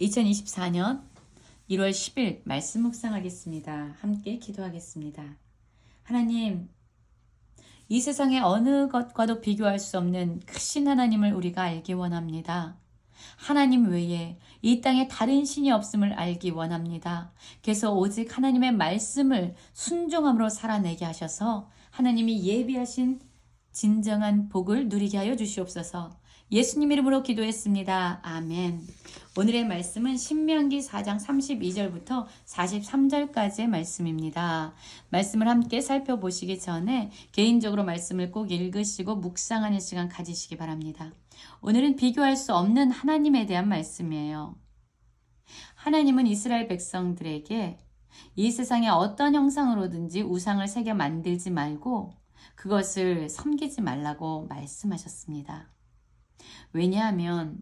2024년 1월 10일 말씀 묵상하겠습니다. 함께 기도하겠습니다. 하나님, 이 세상의 어느 것과도 비교할 수 없는 크신 하나님을 우리가 알기 원합니다. 하나님 외에 이 땅에 다른 신이 없음을 알기 원합니다. 그래서 오직 하나님의 말씀을 순종함으로 살아내게 하셔서 하나님이 예비하신 진정한 복을 누리게 하여 주시옵소서. 예수님 이름으로 기도했습니다. 아멘. 오늘의 말씀은 신명기 4장 32절부터 43절까지의 말씀입니다. 말씀을 함께 살펴보시기 전에 개인적으로 말씀을 꼭 읽으시고 묵상하는 시간 가지시기 바랍니다. 오늘은 비교할 수 없는 하나님에 대한 말씀이에요. 하나님은 이스라엘 백성들에게 이 세상의 어떤 형상으로든지 우상을 새겨 만들지 말고 그것을 섬기지 말라고 말씀하셨습니다. 왜냐하면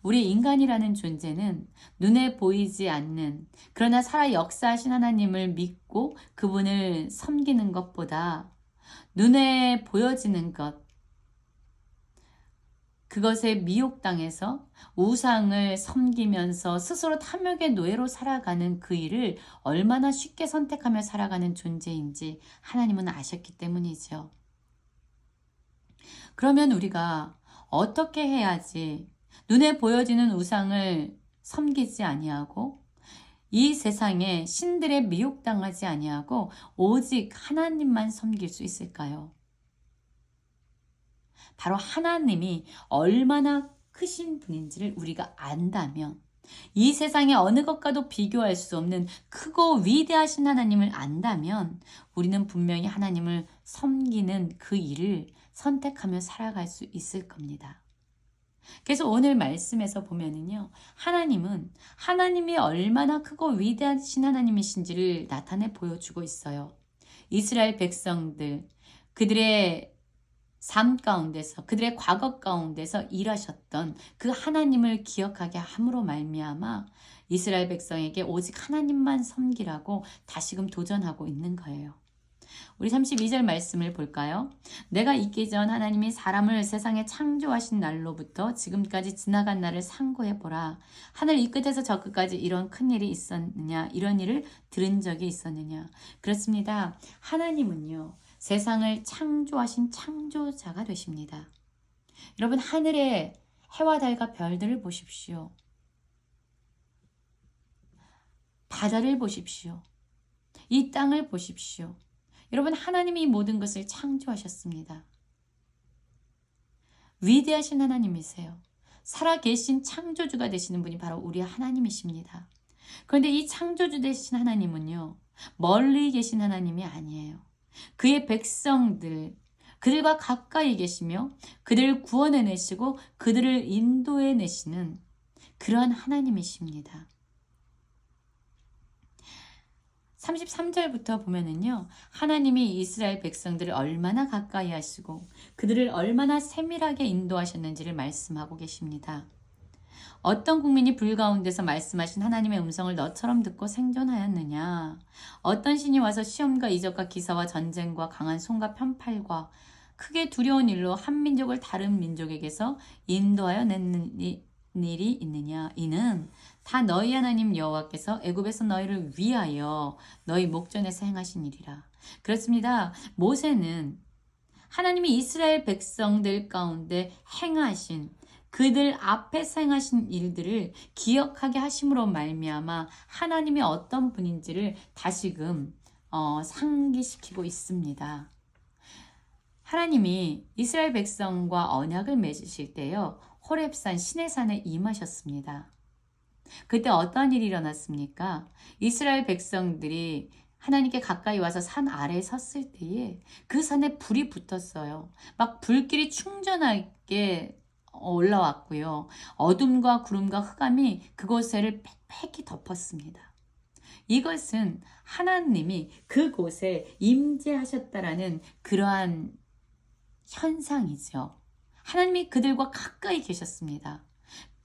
우리 인간이라는 존재는 눈에 보이지 않는 그러나 살아 역사하신 하나님을 믿고 그분을 섬기는 것보다 눈에 보여지는 것, 그것에 미혹당해서 우상을 섬기면서 스스로 탐욕의 노예로 살아가는 그 일을 얼마나 쉽게 선택하며 살아가는 존재인지 하나님은 아셨기 때문이죠. 그러면 우리가 어떻게 해야지 눈에 보여지는 우상을 섬기지 아니하고 이 세상에 신들에 미혹당하지 아니하고 오직 하나님만 섬길 수 있을까요? 바로 하나님이 얼마나 크신 분인지를 우리가 안다면, 이 세상의 어느 것과도 비교할 수 없는 크고 위대하신 하나님을 안다면 우리는 분명히 하나님을 섬기는 그 일을 선택하며 살아갈 수 있을 겁니다. 그래서 오늘 말씀에서 보면은요, 하나님이 얼마나 크고 위대하신 하나님이신지를 나타내 보여주고 있어요. 이스라엘 백성들, 그들의 삶 가운데서, 그들의 과거 가운데서 일하셨던 그 하나님을 기억하게 함으로 말미암아 이스라엘 백성에게 오직 하나님만 섬기라고 다시금 도전하고 있는 거예요. 우리 32절 말씀을 볼까요? 내가 있기 전 하나님이 사람을 세상에 창조하신 날로부터 지금까지 지나간 날을 상고해보라. 하늘 이 끝에서 저 끝까지 이런 큰 일이 있었느냐? 이런 일을 들은 적이 있었느냐? 그렇습니다. 하나님은요, 세상을 창조하신 창조자가 되십니다. 여러분, 하늘의 해와 달과 별들을 보십시오. 바다를 보십시오. 이 땅을 보십시오. 여러분, 하나님이 모든 것을 창조하셨습니다. 위대하신 하나님이세요. 살아계신 창조주가 되시는 분이 바로 우리 하나님이십니다. 그런데 이 창조주 되신 하나님은요, 멀리 계신 하나님이 아니에요. 그의 백성들, 그들과 가까이 계시며 그들을 구원해내시고 그들을 인도해내시는 그러한 하나님이십니다. 33절부터 보면은요, 하나님이 이스라엘 백성들을 얼마나 가까이 하시고 그들을 얼마나 세밀하게 인도하셨는지를 말씀하고 계십니다. 어떤 국민이 불 가운데서 말씀하신 하나님의 음성을 너처럼 듣고 생존하였느냐? 어떤 신이 와서 시험과 이적과 기사와 전쟁과 강한 손과 편팔과 크게 두려운 일로 한 민족을 다른 민족에게서 인도하여 낸 일이 있느냐? 이는 다 너희 하나님 여호와께서 애굽에서 너희를 위하여 너희 목전에서 행하신 일이라. 그렇습니다. 모세는 하나님이 이스라엘 백성들 가운데 행하신 그들 앞에서 행하신 일들을 기억하게 하심으로 말미암아 하나님이 어떤 분인지를 다시금 상기시키고 있습니다. 하나님이 이스라엘 백성과 언약을 맺으실 때요, 호렙산 시내산에 임하셨습니다. 그때 어떤 일이 일어났습니까? 이스라엘 백성들이 하나님께 가까이 와서 산 아래에 섰을 때에 그 산에 불이 붙었어요. 막 불길이 충전하게 올라왔고요. 어둠과 구름과 흑암이 그곳을 빽빽히 덮었습니다. 이것은 하나님이 그곳에 임재하셨다라는 그러한 현상이죠. 하나님이 그들과 가까이 계셨습니다.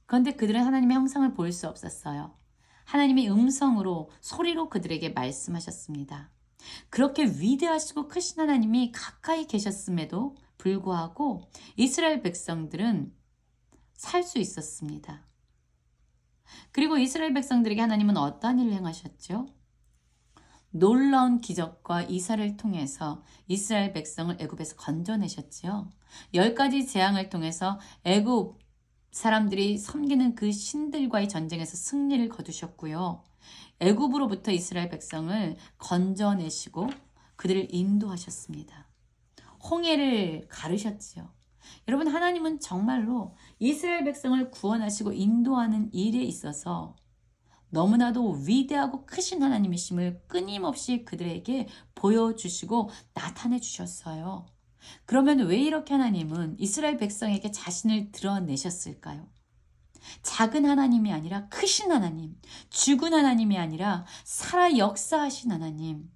그런데 그들은 하나님의 형상을 볼 수 없었어요. 하나님이 음성으로, 소리로 그들에게 말씀하셨습니다. 그렇게 위대하시고 크신 하나님이 가까이 계셨음에도 불구하고 이스라엘 백성들은 살 수 있었습니다. 그리고 이스라엘 백성들에게 하나님은 어떠한 일을 행하셨죠? 놀라운 기적과 이사를 통해서 이스라엘 백성을 애굽에서 건져내셨지요. 10가지 재앙을 통해서 애굽 사람들이 섬기는 그 신들과의 전쟁에서 승리를 거두셨고요. 애굽으로부터 이스라엘 백성을 건져내시고 그들을 인도하셨습니다. 홍해를 가르셨지요. 여러분, 하나님은 정말로 이스라엘 백성을 구원하시고 인도하는 일에 있어서 너무나도 위대하고 크신 하나님이심을 끊임없이 그들에게 보여주시고 나타내 주셨어요. 그러면 왜 이렇게 하나님은 이스라엘 백성에게 자신을 드러내셨을까요? 작은 하나님이 아니라 크신 하나님, 죽은 하나님이 아니라 살아 역사하신 하나님,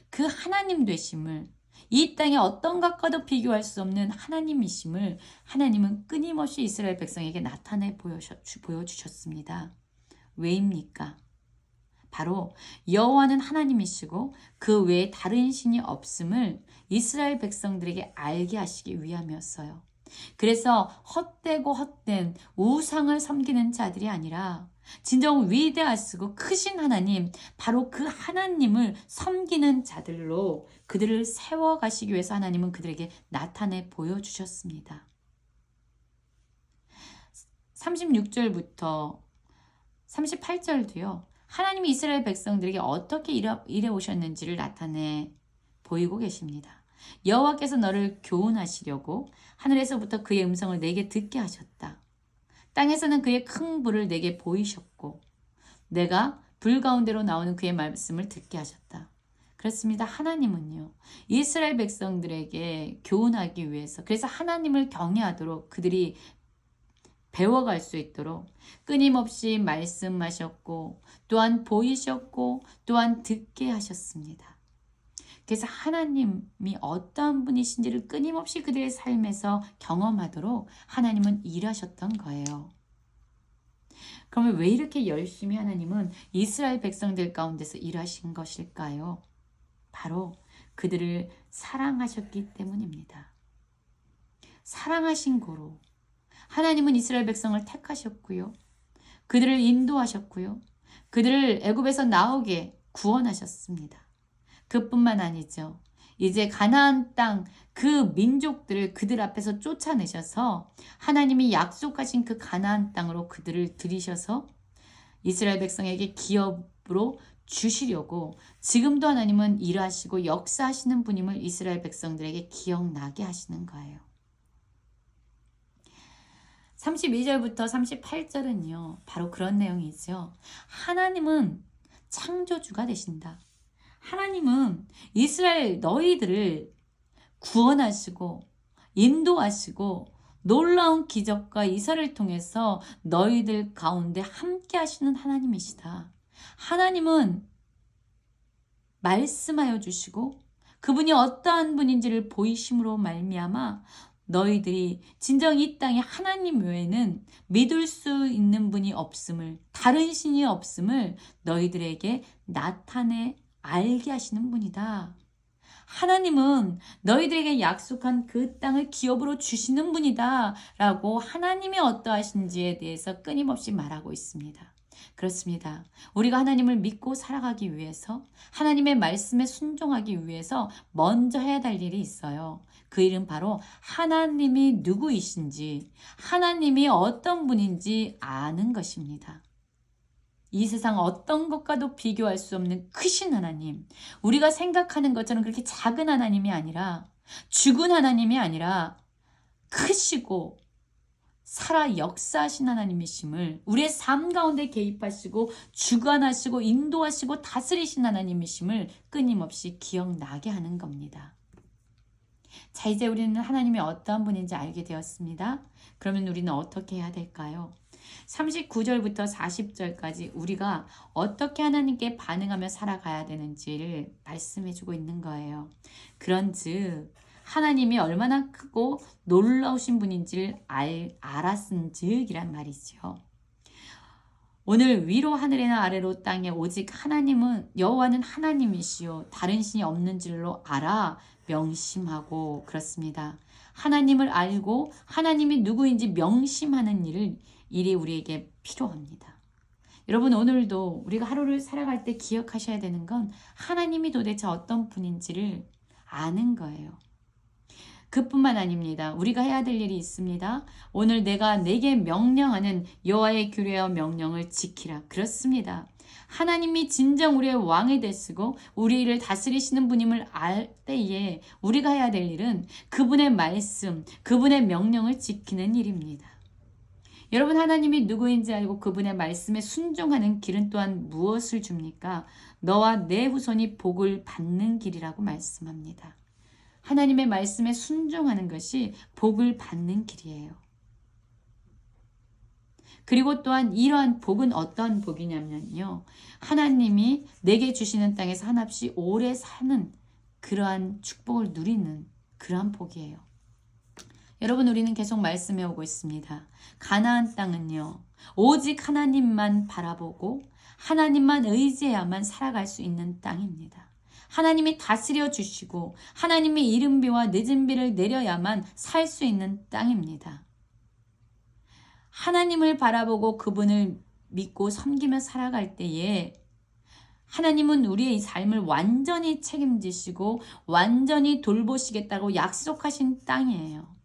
그 하나님 되심을, 이 땅에 어떤 것과도 비교할 수 없는 하나님이심을 하나님은 끊임없이 이스라엘 백성에게 나타내 보여주셨습니다. 왜입니까? 바로 여호와는 하나님이시고 그 외에 다른 신이 없음을 이스라엘 백성들에게 알게 하시기 위함이었어요. 그래서 헛되고 헛된 우상을 섬기는 자들이 아니라 진정 위대하시고 크신 하나님, 바로 그 하나님을 섬기는 자들로 그들을 세워가시기 위해서 하나님은 그들에게 나타내 보여주셨습니다. 36절부터 38절도요. 하나님이 이스라엘 백성들에게 어떻게 일해 오셨는지를 나타내 보이고 계십니다. 여호와께서 너를 교훈하시려고 하늘에서부터 그의 음성을 내게 듣게 하셨다. 땅에서는 그의 큰 불을 내게 보이셨고 내가 불 가운데로 나오는 그의 말씀을 듣게 하셨다. 그렇습니다. 하나님은요, 이스라엘 백성들에게 교훈하기 위해서, 그래서 하나님을 경외하도록 그들이 배워갈 수 있도록 끊임없이 말씀하셨고 또한 보이셨고 또한 듣게 하셨습니다. 그래서 하나님이 어떠한 분이신지를 끊임없이 그들의 삶에서 경험하도록 하나님은 일하셨던 거예요. 그러면 왜 이렇게 열심히 하나님은 이스라엘 백성들 가운데서 일하신 것일까요? 바로 그들을 사랑하셨기 때문입니다. 사랑하신 고로 하나님은 이스라엘 백성을 택하셨고요. 그들을 인도하셨고요. 그들을 애굽에서 나오게 구원하셨습니다. 그뿐만 아니죠. 이제 가나안 땅 그 민족들을 그들 앞에서 쫓아내셔서 하나님이 약속하신 그 가나안 땅으로 그들을 들이셔서 이스라엘 백성에게 기업으로 주시려고 지금도 하나님은 일하시고 역사하시는 분임을 이스라엘 백성들에게 기억나게 하시는 거예요. 32절부터 38절은요. 바로 그런 내용이죠. 하나님은 창조주가 되신다. 하나님은 이스라엘 너희들을 구원하시고 인도하시고 놀라운 기적과 이사를 통해서 너희들 가운데 함께 하시는 하나님이시다. 하나님은 말씀하여 주시고 그분이 어떠한 분인지를 보이심으로 말미암아 너희들이 진정 이 땅에 하나님 외에는 믿을 수 있는 분이 없음을, 다른 신이 없음을 너희들에게 나타내 알게 하시는 분이다. 하나님은 너희들에게 약속한 그 땅을 기업으로 주시는 분이다 라고 하나님이 어떠하신지에 대해서 끊임없이 말하고 있습니다. 그렇습니다. 우리가 하나님을 믿고 살아가기 위해서, 하나님의 말씀에 순종하기 위해서 먼저 해야 할 일이 있어요. 그 일은 바로 하나님이 누구이신지, 하나님이 어떤 분인지 아는 것입니다. 이 세상 어떤 것과도 비교할 수 없는 크신 하나님, 우리가 생각하는 것처럼 그렇게 작은 하나님이 아니라, 죽은 하나님이 아니라 크시고 살아 역사하신 하나님이심을, 우리의 삶 가운데 개입하시고 주관하시고 인도하시고 다스리신 하나님이심을 끊임없이 기억나게 하는 겁니다. 자, 이제 우리는 하나님이 어떠한 분인지 알게 되었습니다. 그러면 우리는 어떻게 해야 될까요? 39절부터 40절까지 우리가 어떻게 하나님께 반응하며 살아가야 되는지를 말씀해주고 있는 거예요. 그런즉 하나님이 얼마나 크고 놀라우신 분인지를 알았은즉이란 말이죠. 오늘 위로 하늘이나 아래로 땅에 오직 하나님은, 여호와는 하나님이시요 다른 신이 없는 줄로 알아 명심하고. 그렇습니다. 하나님을 알고 하나님이 누구인지 명심하는 일이 우리에게 필요합니다. 여러분 오늘도 우리가 하루를 살아갈 때 기억하셔야 되는 건 하나님이 도대체 어떤 분인지를 아는 거예요. 그뿐만 아닙니다. 우리가 해야 될 일이 있습니다. 오늘 내가 내게 명령하는 여호와의 규례와 명령을 지키라. 그렇습니다. 하나님이 진정 우리의 왕이 되시고 우리를 다스리시는 분임을 알 때에 우리가 해야 될 일은 그분의 말씀, 그분의 명령을 지키는 일입니다. 여러분 하나님이 누구인지 알고 그분의 말씀에 순종하는 길은 또한 무엇을 줍니까? 너와 내 후손이 복을 받는 길이라고 말씀합니다. 하나님의 말씀에 순종하는 것이 복을 받는 길이에요. 그리고 또한 이러한 복은 어떤 복이냐면요. 하나님이 내게 주시는 땅에서 한없이 오래 사는 그러한 축복을 누리는 그러한 복이에요. 여러분 우리는 계속 말씀해 오고 있습니다. 가나안 땅은요. 오직 하나님만 바라보고 하나님만 의지해야만 살아갈 수 있는 땅입니다. 하나님이 다스려 주시고 하나님의 이른비와 늦은비를 내려야만 살 수 있는 땅입니다. 하나님을 바라보고 그분을 믿고 섬기며 살아갈 때에 하나님은 우리의 삶을 완전히 책임지시고 완전히 돌보시겠다고 약속하신 땅이에요.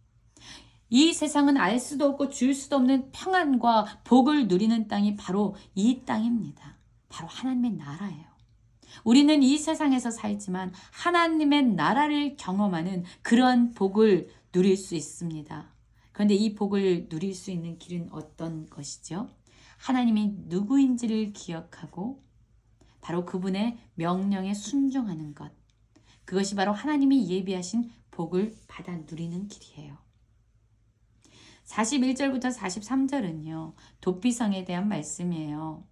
이 세상은 알 수도 없고 줄 수도 없는 평안과 복을 누리는 땅이 바로 이 땅입니다. 바로 하나님의 나라예요. 우리는 이 세상에서 살지만 하나님의 나라를 경험하는 그러한 복을 누릴 수 있습니다. 그런데 이 복을 누릴 수 있는 길은 어떤 것이죠? 하나님이 누구인지를 기억하고 바로 그분의 명령에 순종하는 것. 그것이 바로 하나님이 예비하신 복을 받아 누리는 길이에요. 41절부터 43절은요. 도피성에 대한 말씀이에요.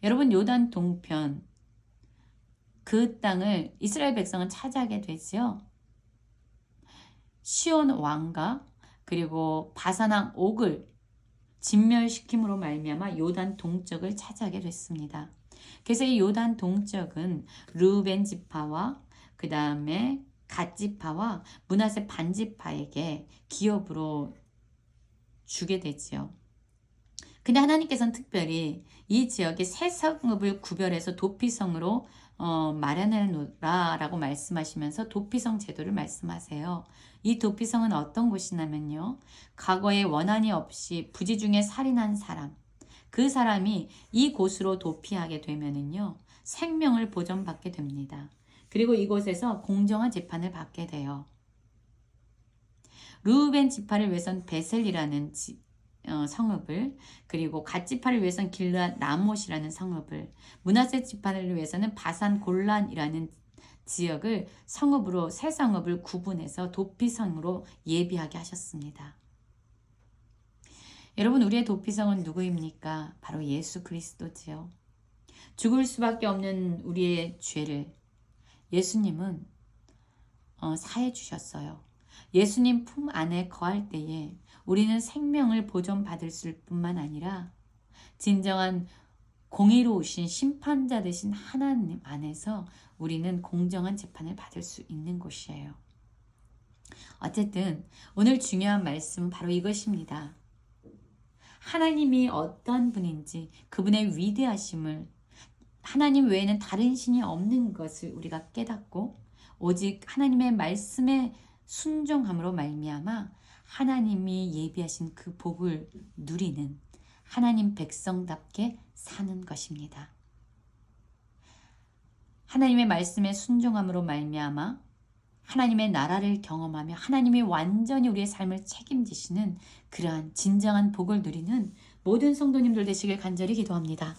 여러분 요단 동편 그 땅을 이스라엘 백성은 차지하게 되죠. 시온 왕과 그리고 바산왕 옥을 진멸시킴으로 말미암아 요단 동쪽을 차지하게 됐습니다. 그래서 이 요단 동쪽은 르우벤 지파와 그 다음에 갓 지파와 므낫세 반 지파에게 기업으로 주게 되지요. 근데 하나님께서는 특별히 이 지역의 세 성읍을 구별해서 도피성으로 마련해놓으라라고 말씀하시면서 도피성 제도를 말씀하세요. 이 도피성은 어떤 곳이냐면요. 과거에 원한이 없이 부지 중에 살인한 사람, 그 사람이 이 곳으로 도피하게 되면은요. 생명을 보존받게 됩니다. 그리고 이곳에서 공정한 재판을 받게 돼요. 르우벤 지파를 위해선 베셀이라는 성읍을, 그리고 갓 지파를 위해선 길르앗 라못이라는 성읍을, 므낫세 지파를 위해서는 바산 골란이라는 지역을 성읍으로 세 성읍을 구분해서 도피성으로 예비하게 하셨습니다. 여러분 우리의 도피성은 누구입니까? 바로 예수 그리스도지요. 죽을 수밖에 없는 우리의 죄를 예수님은 사해 주셨어요. 예수님 품 안에 거할 때에 우리는 생명을 보존받을 뿐만 아니라 진정한 공의로우신 심판자 되신 하나님 안에서 우리는 공정한 재판을 받을 수 있는 곳이에요. 어쨌든 오늘 중요한 말씀은 바로 이것입니다. 하나님이 어떤 분인지 그분의 위대하심을 하나님 외에는 다른 신이 없는 것을 우리가 깨닫고 오직 하나님의 말씀에 순종함으로 말미암아 하나님이 예비하신 그 복을 누리는 하나님 백성답게 사는 것입니다. 하나님의 말씀에 순종함으로 말미암아 하나님의 나라를 경험하며 하나님이 완전히 우리의 삶을 책임지시는 그러한 진정한 복을 누리는 모든 성도님들 되시길 간절히 기도합니다.